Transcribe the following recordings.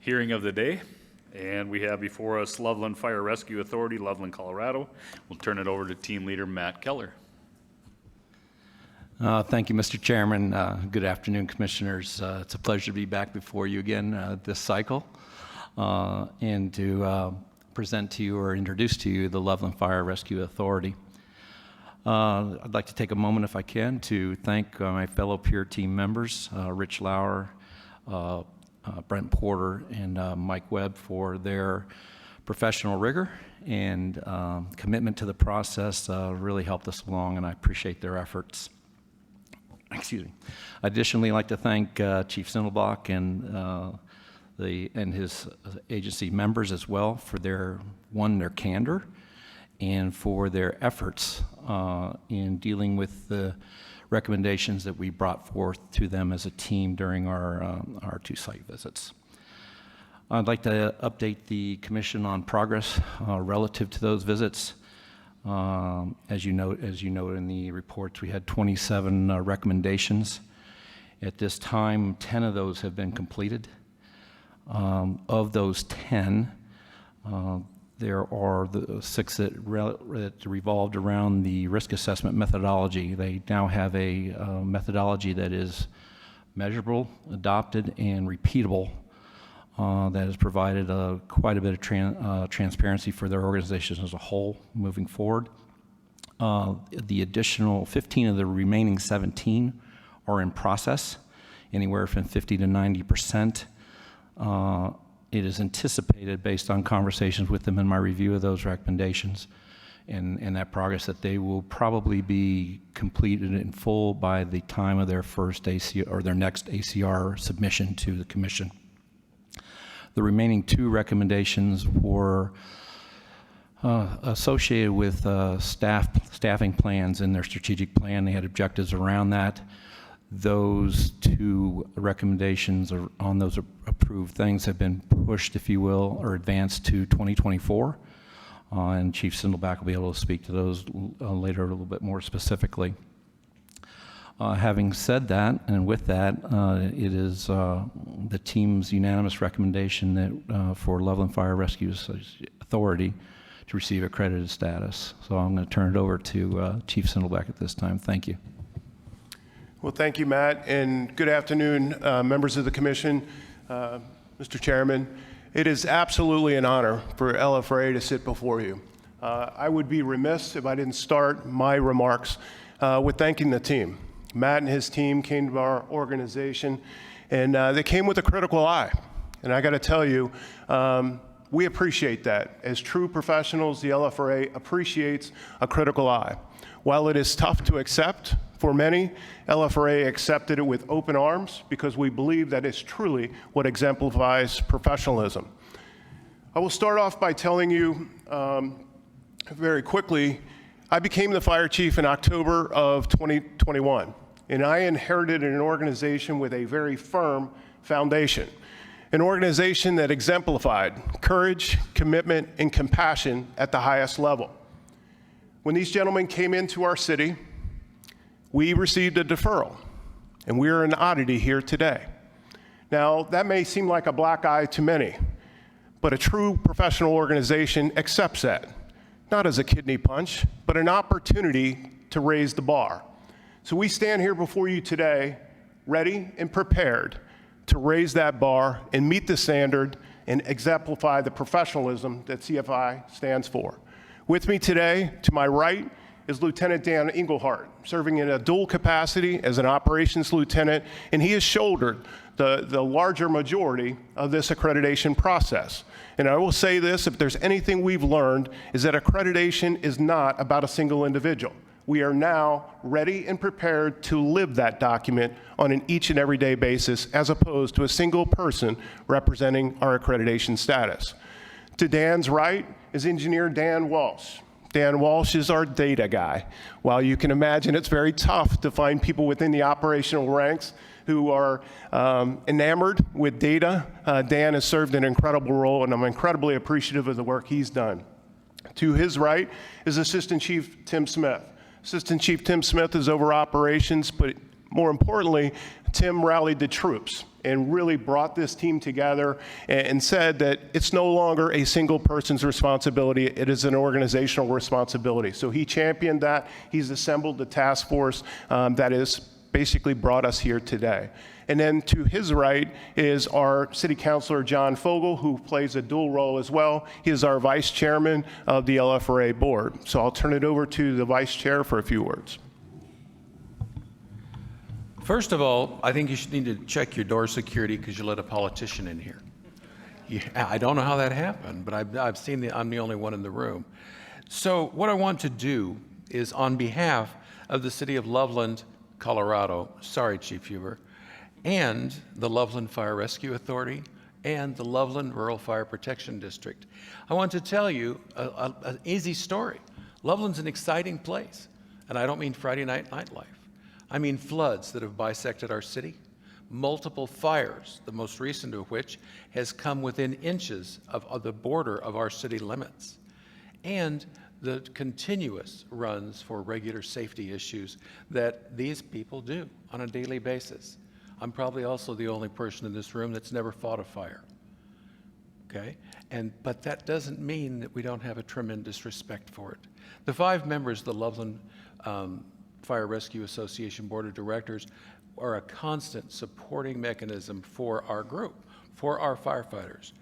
hearing of the day. And we have before us Loveland Fire Rescue Authority, Loveland, Colorado. We'll turn it over to Team Leader Matt Keller. Thank you, Mr. Chairman. Good afternoon, Commissioners. It's a pleasure to be back before you again this cycle and to present to you or introduce to you the Loveland Fire Rescue Authority. I'd like to take a moment, if I can, to thank my fellow peer team members, Rich Lauer, Brent Porter, and Mike Webb for their professional rigor and commitment to the process. Really helped us along, and I appreciate their efforts. Excuse me. Additionally, I'd like to thank Chief Sindelbach and his agency members as well for their candor and for their efforts in dealing with the recommendations that we brought forth to them as a team during our two site visits. I'd like to update the Commission on progress relative to those visits. As you note in the reports, we had 27 recommendations. At this time, 10 of those have been completed. Of those 10, there are the 6 that revolved around the risk assessment methodology. They now have a methodology that is measurable, adopted, and repeatable that has provided quite a bit of transparency for their organization as a whole moving forward. The additional 15 of the remaining 17 are in process, anywhere from 50 to 90%. It is anticipated, based on conversations with them and my review of those recommendations and that progress, that they will probably be completed in full by the time of their first ACR or their next ACR submission to the Commission. The remaining 2 recommendations were associated with staffing plans in their strategic plan. They had objectives around that. Those 2 recommendations on those approved things have been pushed, if you will, or advanced to 2024. And Chief Sindelbach will be able to speak to those later a little bit more specifically. Having said that, and with that, it is the team's unanimous recommendation that for Loveland Fire Rescue Authority to receive accredited status. So I'm going to turn it over to Chief Sindelbach at this time. Thank you. Well, thank you, Matt, and good afternoon, members of the Commission, Mr. Chairman. It is absolutely an honor for LFRA to sit before you. I would be remiss if I didn't start my remarks with thanking the team. Matt and his team came to our organization, and they came with a critical eye. And I got to tell you, we appreciate that. As true professionals, the LFRA appreciates a critical eye. While it is tough to accept for many, LFRA accepted it with open arms because we believe that it's truly what exemplifies professionalism. I will start off by telling you very quickly, I became the fire chief in October of 2021, and I inherited an organization with a very firm foundation, an organization that exemplified courage, commitment, and compassion at the highest level. When these gentlemen came into our city, we received a deferral, and we are an oddity here today. Now, that may seem like a black eye to many, but a true professional organization accepts that, not as a kidney punch, but an opportunity to raise the bar. So we stand here before you today, ready and prepared to raise that bar and meet the standard and exemplify the professionalism that CFI stands for. With me today, to my right, is Lieutenant Dan Engelhardt, serving in a dual capacity as an operations lieutenant, and he has shouldered the larger majority of this accreditation process. And I will say this, if there's anything we've learned, is that accreditation is not about a single individual. We are now ready and prepared to live that document on an each and every day basis, as opposed to a single person representing our accreditation status. To Dan's right is Engineer Dan Walsh. Dan Walsh is our data guy. While you can imagine it's very tough to find people within the operational ranks who are enamored with data, Dan has served an incredible role, and I'm incredibly appreciative of the work he's done. To his right is Assistant Chief Tim Smith. Assistant Chief Tim Smith is over operations, but more importantly, Tim rallied the troops and really brought this team together and said that it's no longer a single person's responsibility, it is an organizational responsibility. So he championed that. He's assembled the task force that has basically brought us here today. And then to his right is our city councilor, John Fogel, who plays a dual role as well. He is our vice chairman of the LFRA board. So I'll turn it over to the vice chair for a few words. First of all, I think you should need to check your door security because you let a politician in here. I don't know how that happened, but I've seen I'm the only one in the room. So what I want to do is, on behalf of the city of Loveland, Colorado, sorry, Chief Huber, and the Loveland Fire Rescue Authority and the Loveland Rural Fire Protection District, I want to tell you an easy story. Loveland's an exciting place, and I don't mean Friday night nightlife. I mean floods that have bisected our city, multiple fires, the most recent of which has come within inches of the border of our city limits, and the continuous runs for regular safety issues that these people do on a daily basis. I'm probably also the only person in this room that's never fought a fire, okay? But that doesn't mean that we don't have a tremendous respect for it. The 5 members of the Loveland Fire Rescue Association Board of Directors are a constant supporting mechanism for our group, for our firefighters.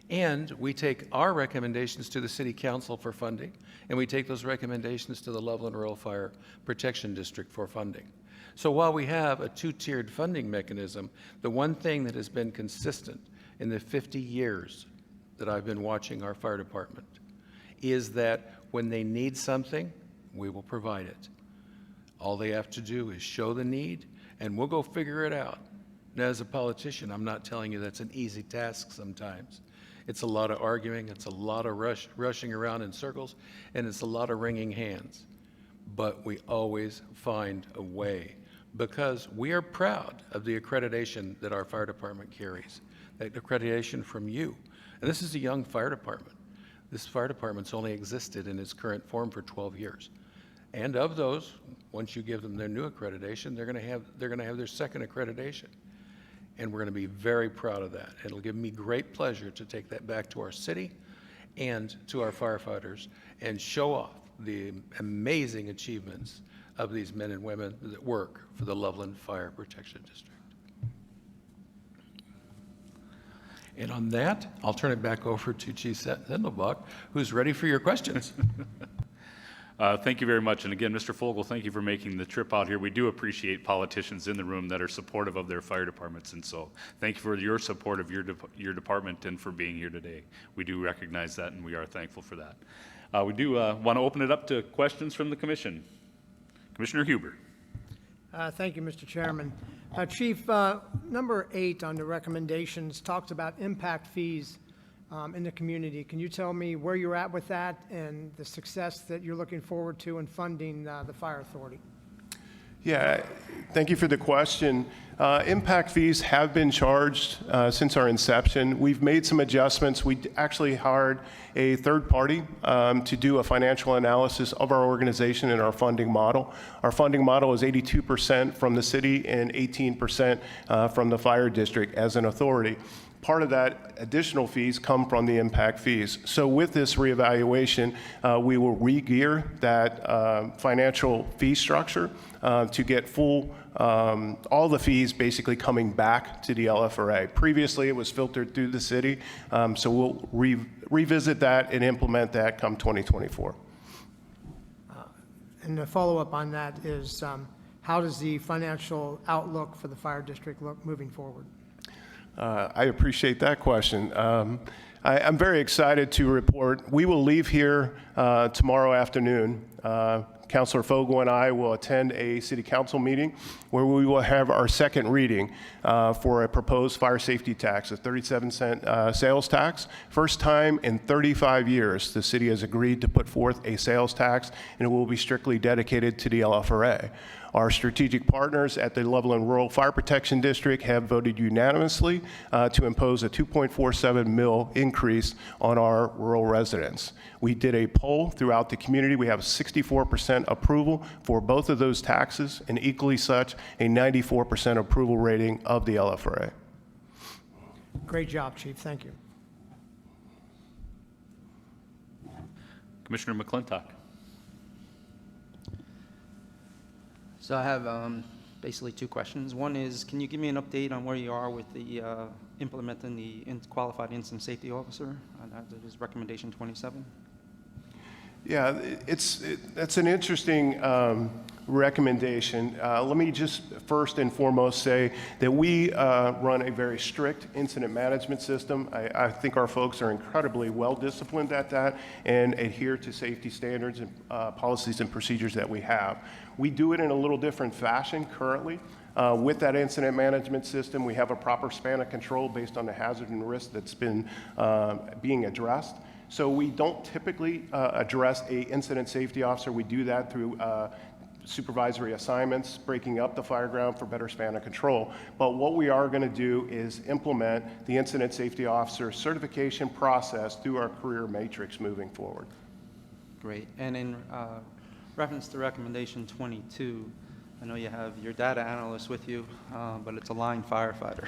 And we take our recommendations to the City Council for funding, and we take those recommendations to the Loveland Rural Fire Protection District for funding. So while we have a 2-tiered funding mechanism, the one thing that has been consistent in the 50 years that I've been watching our fire department is that when they need something, we will provide it. All they have to do is show the need, and we'll go figure it out. Now, as a politician, I'm not telling you that's an easy task sometimes. It's a lot of arguing, it's a lot of rushing around in circles, and it's a lot of wringing hands. But we always find a way, because we are proud of the accreditation that our fire department carries, that accreditation from you. And this is a young fire department. This fire department's only existed in its current form for 12 years. And of those, once you give them their new accreditation, they're going to have their second accreditation. And we're going to be very proud of that. It'll give me great pleasure to take that back to our city and to our firefighters and show off the amazing achievements of these men and women that work for the Loveland Fire Protection District. And on that, I'll turn it back over to Chief Sendelbach, who's ready for your questions. Thank you very much. And again, Mr. Fogel, thank you for making the trip out here. We do appreciate politicians in the room that are supportive of their fire departments. And so thank you for your support of your department and for being here today. We do recognize that, and we are thankful for that. We do want to open it up to questions from the commission. Commissioner Huber. Thank you, Mr. Chairman. Chief, number 8 on the recommendations talks about impact fees in the community. Can you tell me where you're at with that and the success that you're looking forward to in funding the fire authority? Yeah, thank you for the question. Impact fees have been charged since our inception. We've made some adjustments. We actually hired a third party to do a financial analysis of our organization and our funding model. Our funding model is 82% from the city and 18% from the fire district as an authority. Part of that additional fees come from the impact fees. So with this reevaluation, we will re-gear that financial fee structure to get full, all the fees basically coming back to the LFRA. Previously, it was filtered through the city, so we'll revisit that and implement that come 2024. And the follow-up on that is how does the financial outlook for the fire district look moving forward? I appreciate that question. I'm very excited to report we will leave here tomorrow afternoon. Councilor Fogel and I will attend a city council meeting where we will have our second reading for a proposed fire safety tax, a 37-cent sales tax. First time in 35 years the city has agreed to put forth a sales tax, and it will be strictly dedicated to the LFRA. Our strategic partners at the Loveland Rural Fire Protection District have voted unanimously to impose a 2.47 mil increase on our rural residents. We did a poll throughout the community. We have 64% approval for both of those taxes, and equally such, a 94% approval rating of the LFRA. Great job, Chief. Thank you. Commissioner McClintock. So I have basically two questions. One is, can you give me an update on where you are with the implementing the qualified incident safety officer? That is recommendation 27. Yeah, that's an interesting recommendation. Let me just first and foremost say that we run a very strict incident management system. I think our folks are incredibly well disciplined at that and adhere to safety standards and policies and procedures that we have. We do it in a little different fashion currently. With that incident management system, we have a proper span of control based on the hazard and risk that's been being addressed. So we don't typically address a incident safety officer. We do that through supervisory assignments, breaking up the fire ground for better span of control. But what we are going to do is implement the incident safety officer certification process through our career matrix moving forward. Great. And in reference to recommendation 22, I know you have your data analyst with you, but it's a line firefighter.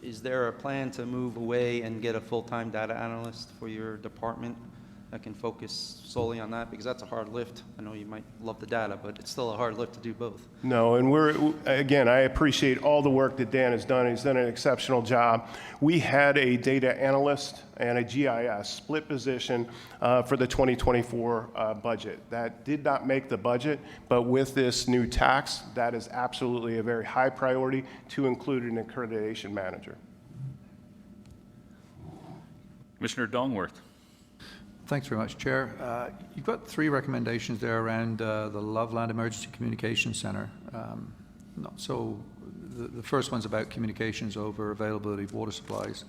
Is there a plan to move away and get a full-time data analyst for your department that can focus solely on that? Because that's a hard lift. I know you might love the data, but it's still a hard lift to do both. No, and again, I appreciate all the work that Dan has done. He's done an exceptional job. We had a data analyst and a GIS split position for the 2024 budget. That did not make the budget, but with this new tax, that is absolutely a very high priority to include an accreditation manager. Commissioner Dongworth. Thanks very much, Chair. You've got three recommendations there around the Loveland Emergency Communications Center. So the first one's about communications over availability of water supplies.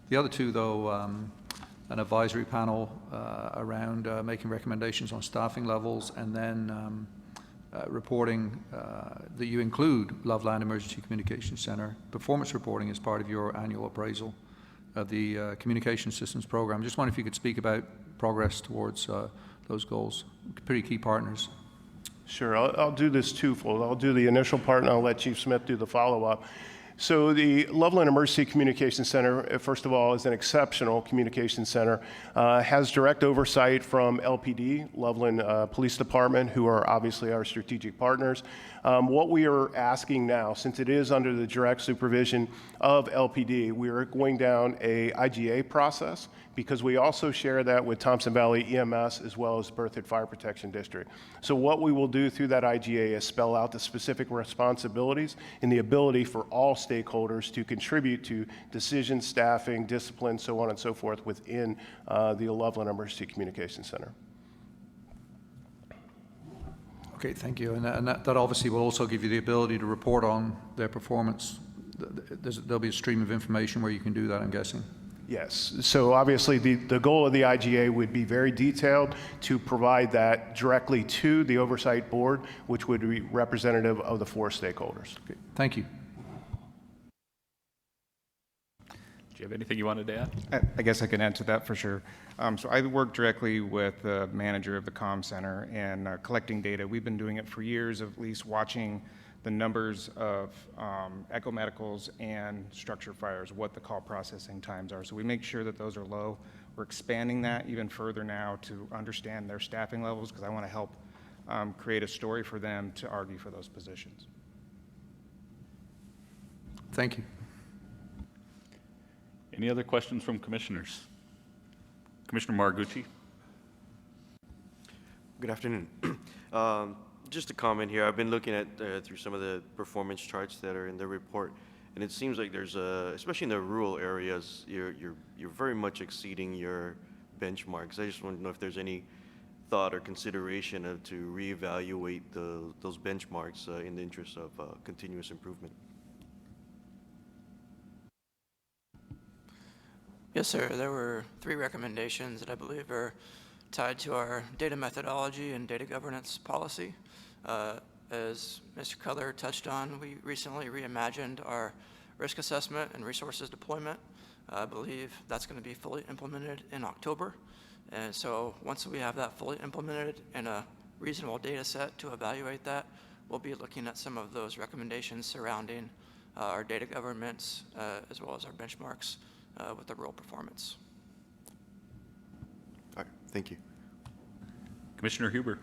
The other two, though, an advisory panel around making recommendations on staffing levels, and then reporting that you include Loveland Emergency Communications Center. Performance reporting is part of your annual appraisal of the communication systems program. Just wonder if you could speak about progress towards those goals. Pretty key partners. Sure, I'll do this twofold. I'll do the initial part and I'll let Chief Smith do the follow-up. So the Loveland Emergency Communication Center, first of all, is an exceptional communication center, has direct oversight from LPD, Loveland Police Department, who are obviously our strategic partners. What we are asking now, since it is under the direct supervision of LPD, we are going down a IGA process because we also share that with Thompson Valley EMS as well as Berthoud Fire Protection District. So what we will do through that IGA is spell out the specific responsibilities and the ability for all stakeholders to contribute to decision, staffing, discipline, so on and so forth within the Loveland Emergency Communication Center. Okay, thank you. And that obviously will also give you the ability to report on their performance. There'll be a stream of information where you can do that, I'm guessing. Yes, so obviously the goal of the IGA would be very detailed to provide that directly to the oversight board, which would be representative of the four stakeholders. Okay, thank you. Do you have anything you wanted to add? I guess I can add to that for sure. So I work directly with the manager of the comm center and collecting data. We've been doing it for years, at least watching the numbers of echo medicals and structure fires, what the call processing times are. So we make sure that those are low. We're expanding that even further now to understand their staffing levels because I want to help create a story for them to argue for those positions. Thank you. Any other questions from commissioners? Commissioner Margucci. Good afternoon. Just a comment here. I've been looking at through some of the performance charts that are in the report, and it seems like there's especially in the rural areas, you're very much exceeding your benchmarks. I just want to know if there's any thought or consideration to reevaluate those benchmarks in the interest of continuous improvement. Yes, sir. There were three recommendations that I believe are tied to our data methodology and data governance policy. As Mr. Cutler touched on, we recently reimagined our risk assessment and resources deployment. I believe that's going to be fully implemented in October. And so once we have that fully implemented and a reasonable data set to evaluate that, we'll be looking at some of those recommendations surrounding our data governance, as well as our benchmarks with the rural performance. All right, thank you. Commissioner Huber.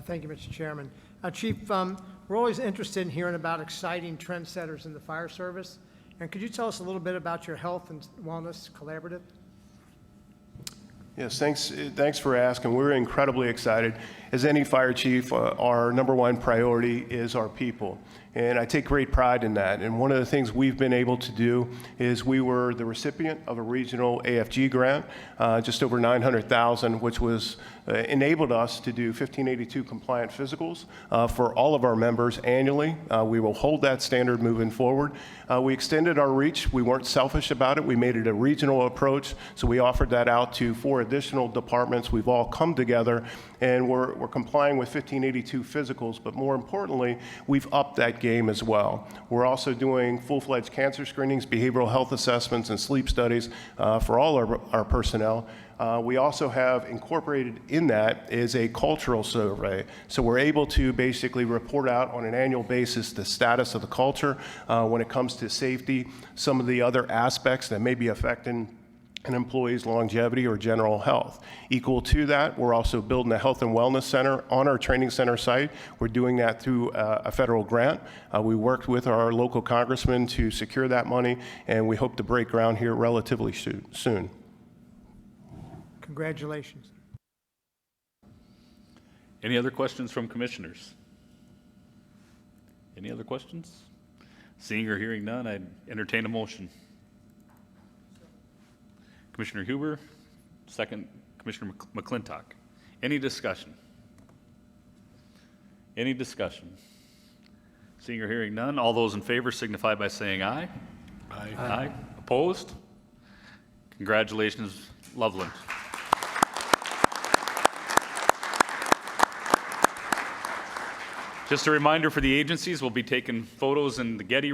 Thank you, Mr. Chairman. Chief, we're always interested in hearing about exciting trendsetters in the fire service. And could you tell us a little bit about your health and wellness collaborative? Yes, thanks for asking. We're incredibly excited. As any fire chief, our number one priority is our people. And I take great pride in that. And one of the things we've been able to do is we were the recipient of a regional AFG grant, just over $900,000, which was enabled us to do 1582 compliant physicals for all of our members annually. We will hold that standard moving forward. We extended our reach. We weren't selfish about it. We made it a regional approach. So we offered that out to 4 additional departments. We've all come together and we're complying with 1582 physicals, but more importantly, we've upped that game as well. We're also doing full-fledged cancer screenings, behavioral health assessments, and sleep studies for all our personnel. We also have incorporated in that is a cultural survey. So we're able to basically report out on an annual basis the status of the culture when it comes to safety, some of the other aspects that may be affecting an employee's longevity or general health. Equal to that, we're also building a health and wellness center on our training center site. We're doing that through a federal grant. We worked with our local congressman to secure that money, and we hope to break ground here relatively soon. Congratulations. Any other questions from commissioners? Any other questions? Seeing or hearing none, I'd entertain a motion. Commissioner Huber, second Commissioner McClintock. Any discussion? Any discussion? Seeing or hearing none, all those in favor signify by saying aye. Aye. Aye. Opposed? Congratulations, Loveland. Just a reminder for the agencies, we'll be taking photos in the Getty